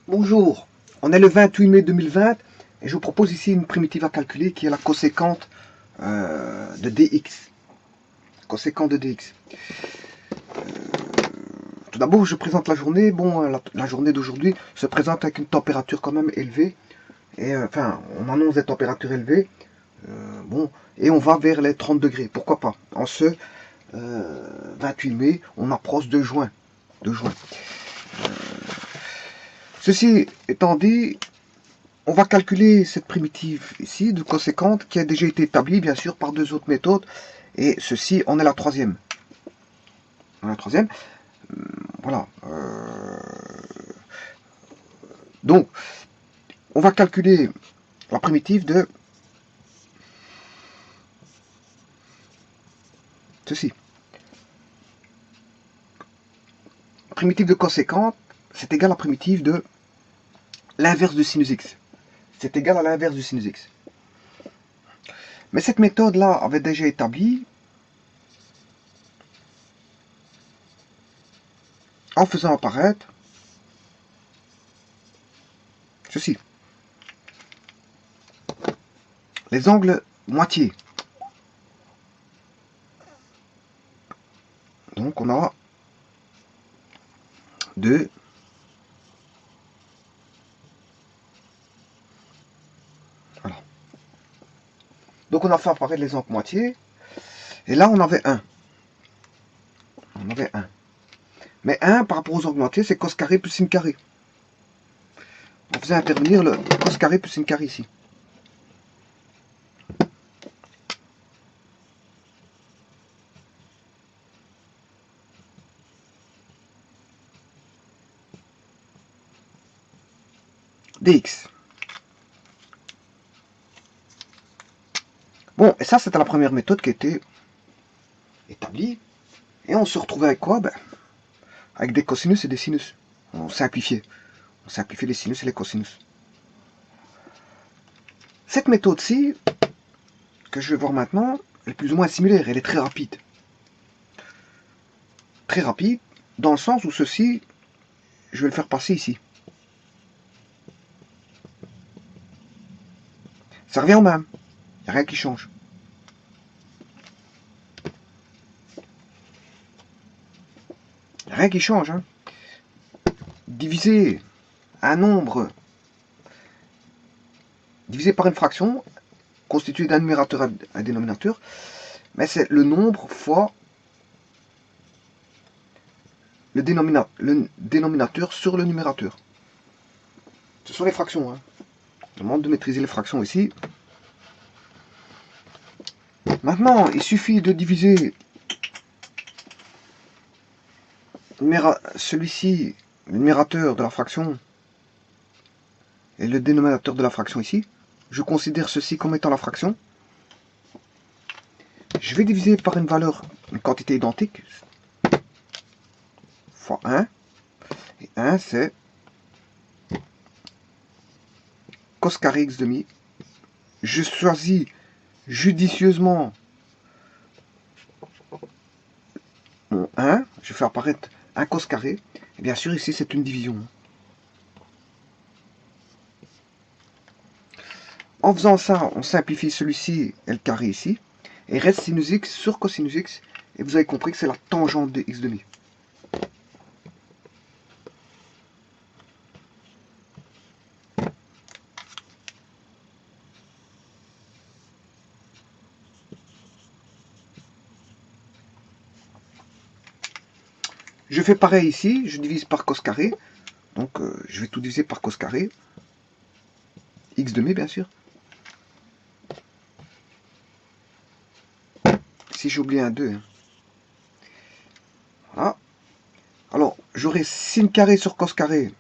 Bonjour, on est le 28 mai 2020 et je vous propose ici une primitive à calculer qui est la coséquente de dx. Coséquente de dx. Tout d'abord, je présente la journée. Bon, la journée d'aujourd'hui se présente avec une température quand même élevée. Et enfin, on annonce des températures élevées. Bon, et on va vers les 30 degrés. Pourquoi pas? En ce 28 mai, on approche de juin. Ceci étant dit, on va calculer cette primitive ici de coséquente qui a déjà été établie bien sûr par deux autres méthodes et ceci en est la troisième. Voilà. Donc, on va calculer la primitive de ceci. Primitive de coséquente, c'est égal à la primitive de l'inverse de sinus x. C'est égal à l'inverse du sinus x. Mais cette méthode-là avait déjà établi en faisant apparaître ceci. Les angles moitiés. Donc on a 2, voilà. Donc on a fait apparaître les angles moitiés. Et là on avait 1. On avait 1. Mais 1 par rapport aux angles moitiés, c'est cos carré plus sin carré. On faisait intervenir le cos carré plus sin carré ici. Dx. Bon, et ça c'était la première méthode qui était établie. Et on se retrouvait avec quoi? Avec des cosinus et des sinus. On simplifiait. On simplifiait les sinus et les cosinus. Cette méthode-ci, que je vais voir maintenant, elle est plus ou moins similaire. Elle est très rapide. Très rapide, dans le sens où ceci, je vais le faire passer ici. Ça revient au même. Il n'y a rien qui change. Il n'y a rien qui change. Hein. Diviser un nombre divisé par une fraction constituée d'un numérateur et un dénominateur, mais c'est le nombre fois le dénominateur sur le numérateur. Ce sont les fractions. Hein. Je demande de maîtriser les fractions ici. Maintenant, il suffit de diviser celui-ci, le numérateur de la fraction, et le dénominateur de la fraction ici. Je considère ceci comme étant la fraction. Je vais diviser par une valeur, une quantité identique, fois 1. Et 1, c'est cos carré x demi. Je choisis judicieusement mon 1. Je fais apparaître un cos carré. Et bien sûr, ici, c'est une division. En faisant ça, on simplifie celui-ci et le carré ici. Et reste sinus x sur cosinus x. Et vous avez compris que c'est la tangente de x demi. Je fais pareil ici, je divise par cos carré. Donc je vais tout diviser par cos carré. X demi bien sûr. Si j'ai oublié un 2. Hein. Voilà. Alors, j'aurai sin carré sur cos carré.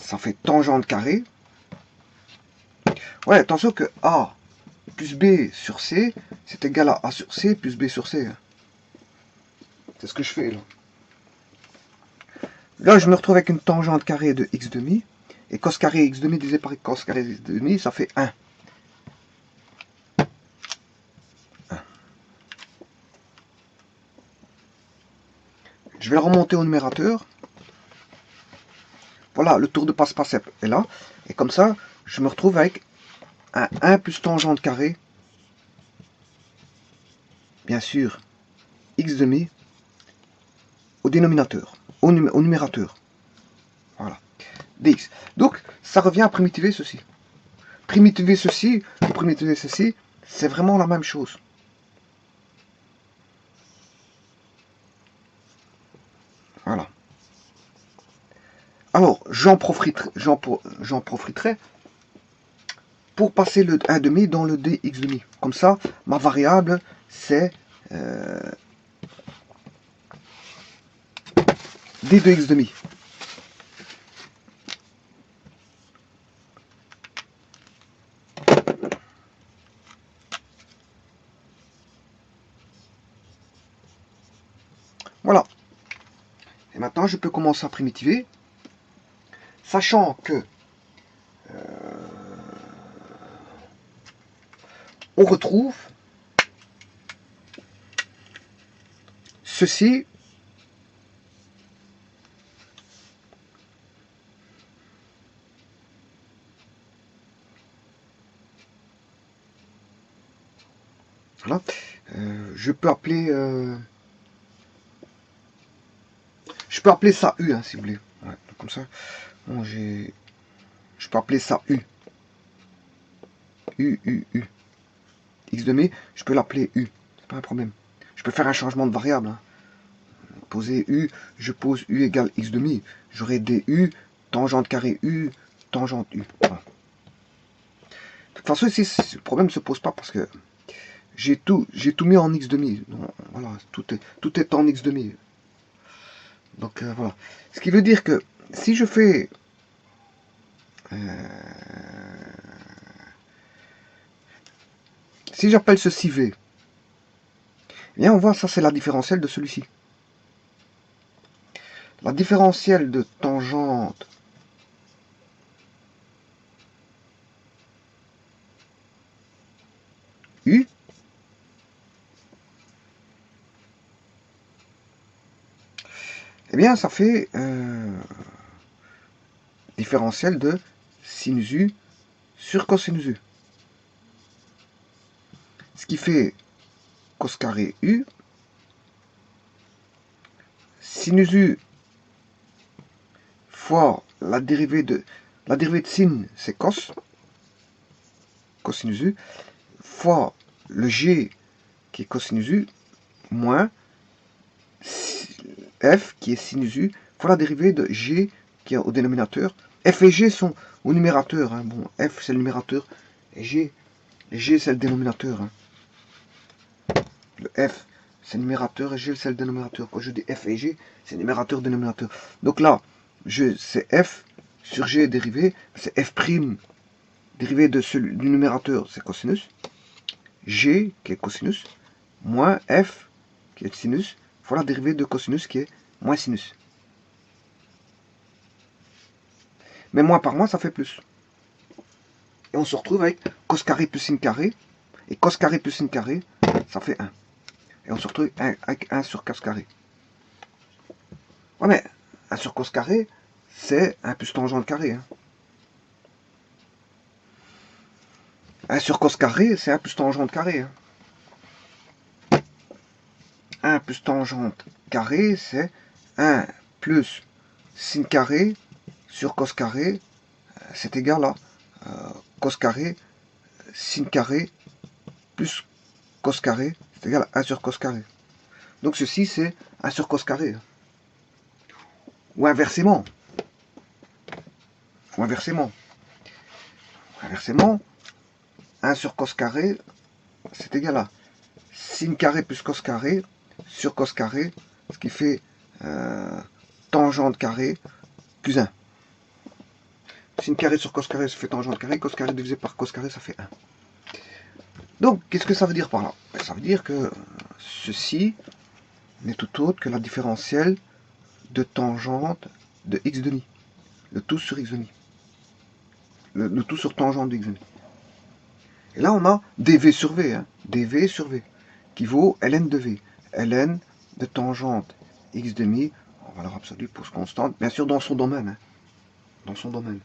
Ça fait tangente carré. Ouais, attention que A plus B sur C, c'est égal à A sur C plus B sur C. Hein. C'est ce que je fais là. Là, je me retrouve avec une tangente carrée de x demi. Et cos carré x demi divisé par cos carré x demi, ça fait 1. Je vais le remonter au numérateur. Voilà, le tour de passe-passe est là. Et comme ça, je me retrouve avec un 1 plus tangente carré, bien sûr, x demi, au dénominateur, au numérateur. Voilà, dx. Donc, ça revient à primitiver ceci. Primitiver ceci, ou primitiver ceci, c'est vraiment la même chose. Voilà. Alors, j'en profiterai pour passer le 1 demi dans le dx demi. Comme ça, ma variable, c'est d de x demi. Voilà. Et maintenant, je peux commencer à primitiver, sachant que on retrouve ceci voilà. Je peux appeler ça U, hein, si vous voulez. Ouais, comme ça. Bon, je peux appeler ça U. U. X demi, je peux l'appeler U. C'est pas un problème. Je peux faire un changement de variable. Hein. Poser U, je pose U égale X demi. J'aurai du, tangente carré U, tangente U. Voilà. De toute façon, ici, le problème ne se pose pas parce que j'ai tout mis en X demi. Donc, voilà, tout est en X demi. Donc voilà. Ce qui veut dire que si je fais si j'appelle ceci V, eh bien on voit ça c'est la différentielle de celui-ci. La différentielle de tangente U, eh bien ça fait différentielle de sinus U sur cosinus U. Ce qui fait cos carré U, sinus U fois la dérivée de sin, c'est cos, cosinus U, fois le G qui est cosinus U, moins f qui est sinus U, fois la dérivée de G qui est au dénominateur. F et G sont au numérateur. Hein. Bon, F c'est le numérateur et G c'est le dénominateur. Hein. Le F c'est le numérateur et G c'est le dénominateur. Quand je dis F et G, c'est numérateur, dénominateur. Donc là, c'est F sur G dérivé, c'est F' dérivé du numérateur, c'est cosinus. G qui est cosinus, moins F qui est sinus, fois la dérivée de cosinus qui est moins sinus. Mais moins par moins, ça fait plus. Et on se retrouve avec cos carré plus sin carré. Et cos carré plus sin carré, ça fait 1. Et on se retrouve avec 1 sur cos carré. Ouais, mais 1 sur cos carré, c'est 1 plus tangente carré. Hein. 1 sur cos carré, c'est 1 plus tangente carré. Hein. 1 plus tangente carré, c'est 1 plus sin carré sur cos carré, c'est égal à cos carré, sin carré, plus cos carré, c'est égal à 1 sur cos carré. Donc ceci, c'est 1 sur cos carré. Ou inversement. Ou inversement. Inversement, 1 sur cos carré, c'est égal à sin carré plus cos carré sur cos carré, ce qui fait tangente carré plus 1. Sin carré sur cos carré, ça fait tangente carré. Cos carré divisé par cos carré, ça fait 1. Donc, qu'est-ce que ça veut dire par là? Ça veut dire que ceci n'est tout autre que la différentielle de tangente de x demi. Le tout sur x demi. Le tout sur tangente de x demi. Et là, on a dv sur v. Hein, dv sur v, qui vaut ln de v. ln de tangente x demi, en valeur absolue, pouce constante, bien sûr dans son domaine. Hein. dans son domaine.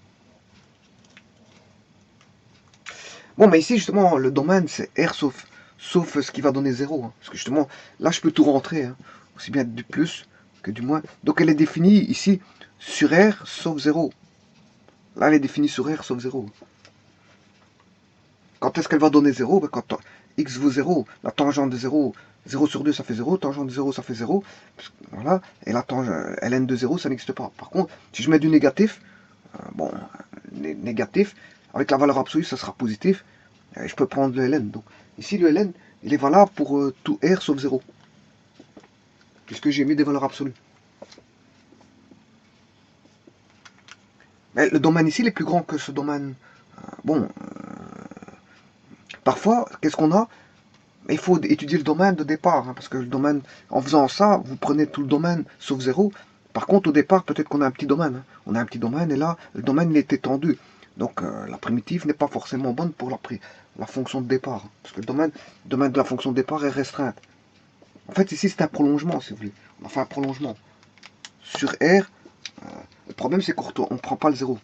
Bon, mais ici, justement, le domaine, c'est R sauf ce qui va donner 0. Hein. Parce que justement, là, je peux tout rentrer. Hein. Aussi bien du plus que du moins. Donc, elle est définie ici sur R sauf 0. Là, elle est définie sur R sauf 0. Quand est-ce qu'elle va donner 0? Ben, quand x vaut 0, la tangente de 0, 0 sur 2, ça fait 0, tangente de 0, ça fait 0. Voilà. Et la tangente ln de 0, ça n'existe pas. Par contre, si je mets du négatif, bon, négatif, avec la valeur absolue, ça sera positif. Et je peux prendre le ln. Donc, ici, le ln, il est valable pour tout r sauf 0. Puisque j'ai mis des valeurs absolues. Mais le domaine ici, il est plus grand que ce domaine. Bon, parfois, qu'est-ce qu'on a? Il faut étudier le domaine de départ, hein, parce que le domaine, en faisant ça, vous prenez tout le domaine sauf 0. Par contre, au départ, peut-être qu'on a un petit domaine. Hein. On a un petit domaine, et là, le domaine il est étendu. Donc, la primitive n'est pas forcément bonne pour la fonction de départ. Parce que le domaine de la fonction de départ est restreinte. En fait, ici, c'est un prolongement, si vous voulez. On a fait un prolongement. Sur R, le problème, c'est qu'on ne prend pas le 0.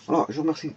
Voilà, je vous remercie.